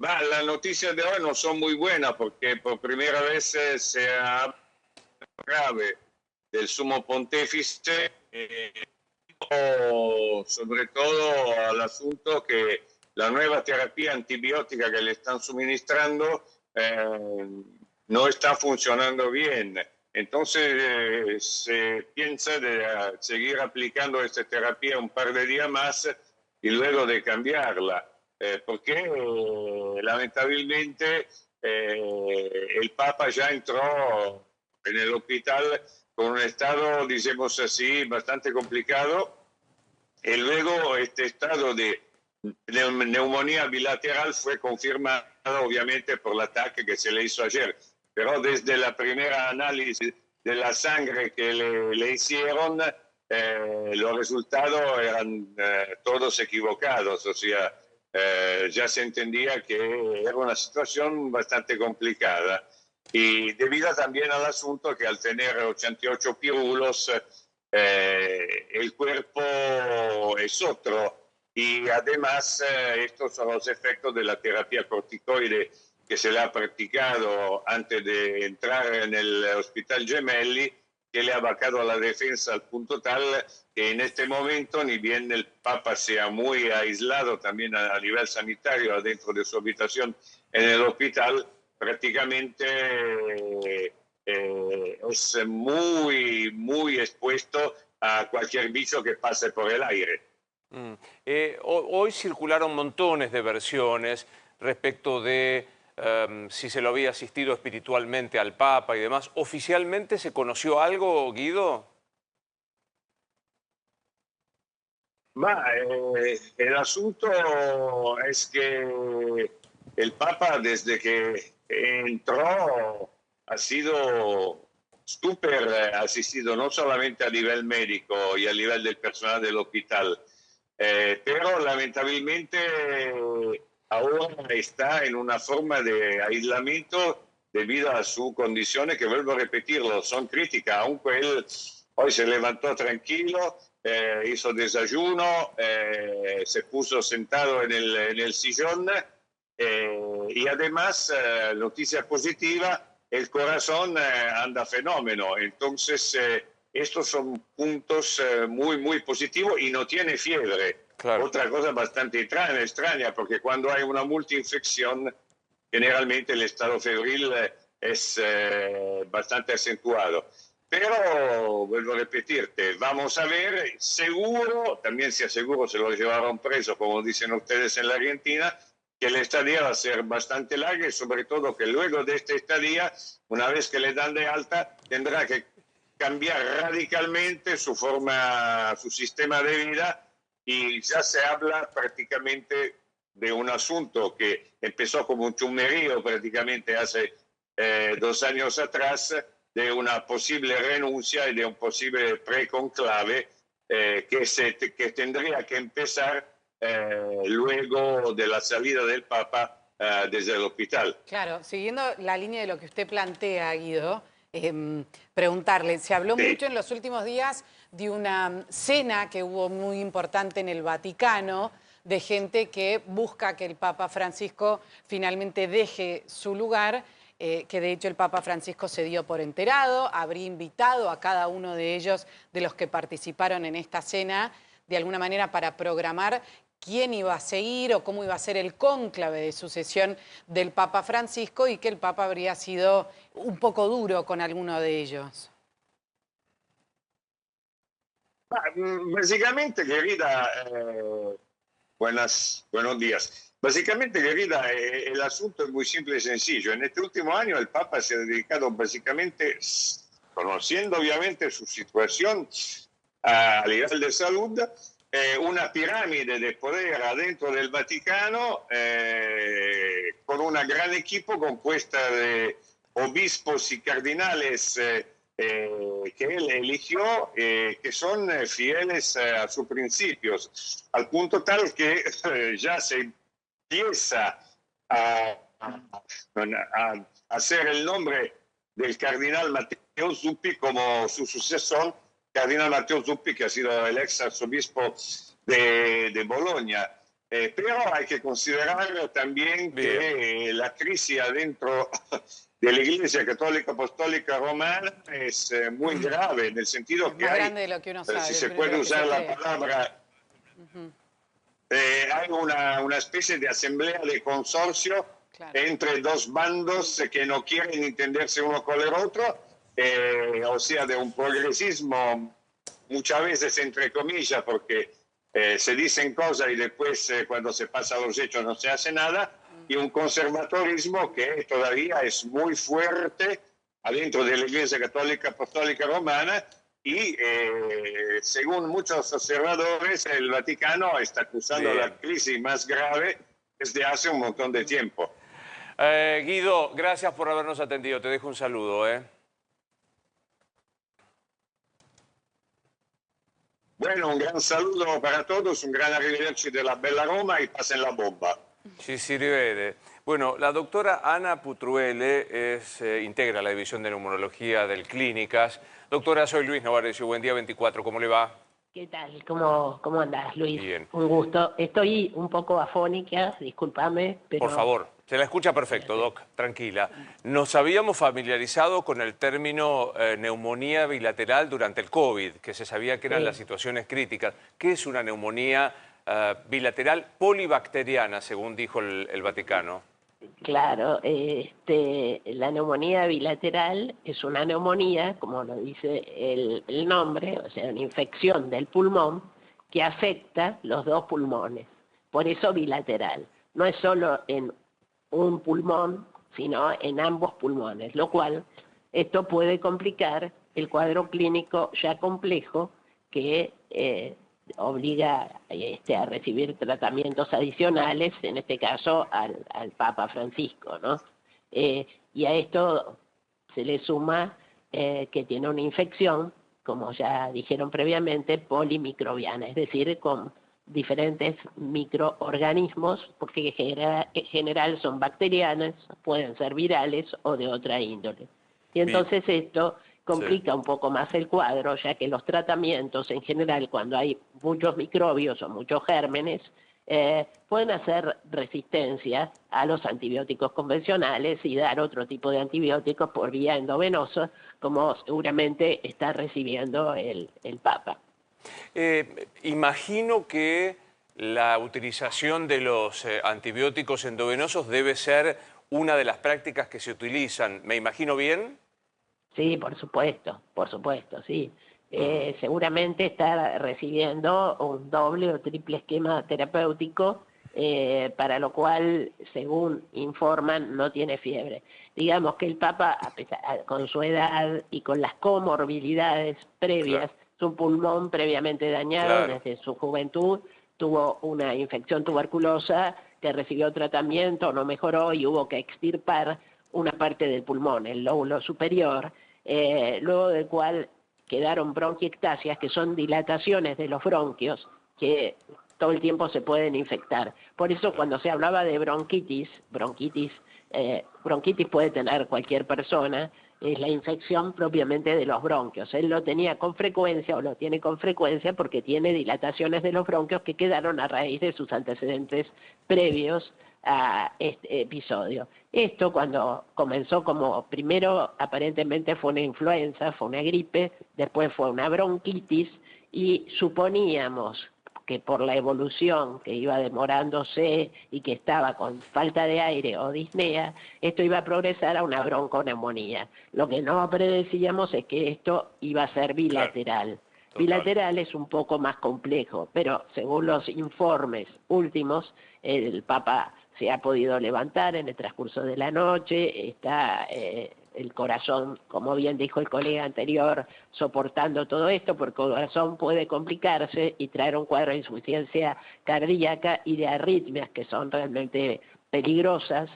Las noticias de hoy no son muy buenas porque por primera vez se habla grave del sumo pontífice, sobre todo al asunto que la nueva terapia antibiótica que le están suministrando no está funcionando bien. Entonces se piensa de seguir aplicando esta terapia un par de días más y luego de cambiarla, porque lamentablemente el Papa ya entró en el hospital con un estado, digamos así, bastante complicado, y luego este estado de neumonía bilateral fue confirmado obviamente por el ataque que se le hizo ayer, pero desde la primera análisis de la sangre que le hicieron, los resultados eran todos equivocados, o sea, ya se entendía que era una situación bastante complicada. Y debido también al asunto que al tener 88 pirulos, el cuerpo es otro. Y además, estos son los efectos de la terapia corticoide que se le ha practicado antes de entrar en el Hospital Gemelli, que le ha bajado la defensa al punto tal que en este momento, ni bien el Papa sea muy aislado también a nivel sanitario adentro de su habitación en el hospital, prácticamente es muy expuesto a cualquier bicho que pase por el aire. Mm. Hoy circularon montones de versiones respecto de si se lo había asistido espiritualmente al Papa y demás. ¿Oficialmente se conoció algo, Guido? El asunto es que el Papa desde que entró ha sido súper asistido, no solamente a nivel médico y a nivel del personal del hospital, pero lamentablemente ahora está en una forma de aislamiento debido a su condiciones que, vuelvo a repetirlo, son críticas, aunque él hoy se levantó tranquilo, hizo desayuno, se puso sentado en el sillón, y además, noticia positiva, el corazón anda fenómeno. Entonces, estos son puntos muy positivos y no tiene fiebre. Claro. Otra cosa bastante extraña, porque cuando hay una multiinfección, generalmente el estado febril es bastante acentuado. Pero, vuelvo a repetirte, vamos a ver, seguro, también si seguro se lo llevaron preso, como dicen ustedes en la Argentina, que la estadía va a ser bastante larga y sobre todo que luego de esta estadía, una vez que le dan de alta, tendrá que cambiar radicalmente su forma, su sistema de vida, y ya se habla prácticamente de un asunto que empezó como un chusmerío prácticamente hace 2 años atrás, de una posible renuncia y de un posible preconclave que tendría que empezar luego de la salida del Papa desde el hospital. Claro, siguiendo la línea de lo que usted plantea, Guido, preguntarle, se habló Sí. mucho en los últimos días de una cena que hubo muy importante en el Vaticano, de gente que busca que el Papa Francisco finalmente deje su lugar, que de hecho el Papa Francisco se dio por enterado, habría invitado a cada uno de ellos, de los que participaron en esta cena, de alguna manera para programar quién iba a seguir o cómo iba a ser el cónclave de sucesión del Papa Francisco, y que el Papa habría sido un poco duro con alguno de ellos. Básicamente, querida, buenos días. Básicamente, querida, el asunto es muy simple y sencillo. En este último año el Papa se ha dedicado básicamente, conociendo obviamente su situación a nivel de salud, una pirámide de poder adentro del Vaticano, con una gran equipo compuesta de obispos y cardinales que él eligió, que son fieles a sus principios, al punto tal que ya se empieza a, a hacer el nombre del cardenal Matteo Zuppi como su sucesor, cardenal Matteo Zuppi, que ha sido el ex arzobispo de Bologna. Pero hay que considerar también Bien. que la crisis adentro de la Iglesia Católica Apostólica Romana es muy grave, en el sentido Es que más hay, grande de lo que uno sabe, si de se lo puede que usar se la cree. palabra, hay una especie de asamblea de consorcio Claro. entre dos bandos que no quieren entenderse uno con el otro, o sea, de un progresismo muchas veces entre comillas, porque se dicen cosas y después cuando se pasa a los hechos no se hace nada, y un conservadorismo que todavía es muy fuerte adentro de la Iglesia Católica Apostólica Romana, y según muchos observadores el Vaticano está acusando Bien. la crisis más grave desde hace un montón de tiempo. Guido, gracias por habernos atendido. Te dejo un saludo. Bueno, un gran saludo para todos, un gran arrivederci de la bella Roma y pasen la bomba. Ci si rivede. Bueno, la doctora Ana Putruele integra la División de Neumología del Clínicas. Doctora, soy Luis Novarecio, Buen Día 24, ¿cómo le va? ¿Qué tal? ¿Cómo andás, Luis? Bien. Un gusto. Estoy un poco afónica, discúlpame, pero... Por favor, se la escucha perfecto, Doc, tranquila. Nos habíamos familiarizado con el término neumonía bilateral durante el COVID, que se sabía que eran Sí. las situaciones críticas. ¿Qué es una neumonía bilateral polibacteriana, según dijo el Vaticano? Claro, la neumonía bilateral es una neumonía, como lo dice el nombre, o sea, una infección del pulmón que afecta los dos pulmones. Por eso bilateral. No es solo en un pulmón, sino en ambos pulmones, lo cual esto puede complicar el cuadro clínico ya complejo que obliga a recibir tratamientos adicionales, en este caso al Papa Francisco, ¿no? Y a esto se le suma que tiene una infección, como ya dijeron previamente, polimicrobiana, es decir, con diferentes microorganismos, porque en general son bacterianas, pueden ser virales o de otra índole. Y entonces esto complica un poco más el cuadro, ya que los tratamientos en general, cuando hay muchos microbios o muchos gérmenes, pueden hacer resistencia a los antibióticos convencionales y dar otro tipo de antibióticos por vía endovenosa, como seguramente está recibiendo el Papa. Imagino que la utilización de los antibióticos endovenosos debe ser una de las prácticas que se utilizan. ¿Me imagino bien? Sí, por supuesto, sí. Seguramente está recibiendo un doble o triple esquema terapéutico, para lo cual, según informan, no tiene fiebre. Digamos que el Papa, con su edad y con las comorbilidades previas, su pulmón previamente dañado desde su juventud, tuvo una infección tuberculosa que recibió tratamiento, no mejoró y hubo que extirpar una parte del pulmón, el lóbulo superior, luego del cual quedaron bronquiectasias, que son dilataciones de los bronquios, que todo el tiempo se pueden infectar. Por eso cuando se hablaba de bronquitis puede tener cualquier persona, es la infección propiamente de los bronquios. Él lo tenía con frecuencia o lo tiene con frecuencia porque tiene dilataciones de los bronquios que quedaron a raíz de sus antecedentes previos a este episodio. Esto cuando comenzó como, primero aparentemente fue una influenza, fue una gripe, después fue una bronquitis y suponíamos que por la evolución que iba demorándose y que estaba con falta de aire o disnea, esto iba a progresar a una bronconeumonía. Lo que no predecíamos es que esto iba a ser bilateral. Bilateral es un poco más complejo, pero según los informes últimos, el Papa se ha podido levantar en el transcurso de la noche, está el corazón, como bien dijo el colega anterior, soportando todo esto, porque el corazón puede complicarse y traer un cuadro de insuficiencia cardíaca y de arritmias que son realmente peligrosas.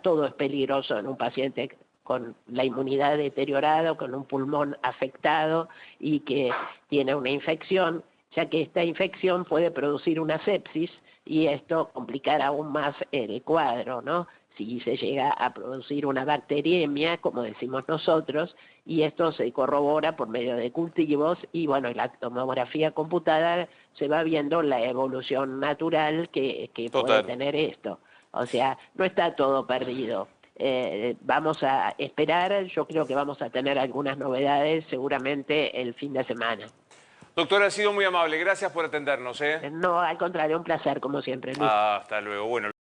Todo es peligroso en un paciente con la inmunidad deteriorada, con un pulmón afectado y que tiene una infección, ya que esta infección puede producir una sepsis y esto complicará aún más el cuadro, ¿no? Si se llega a producir una bacteriemia, como decimos nosotros, y esto se corrobora por medio de cultivos, y bueno, en la tomografía computada se va viendo la evolución natural que puede tener esto. O sea, no está todo perdido. Vamos a esperar, yo creo que vamos a tener algunas novedades seguramente el fin de semana. Doctora, ha sido muy amable, gracias por atendernos. No, al contrario, un placer como siempre, Luis. Hasta luego. Bueno.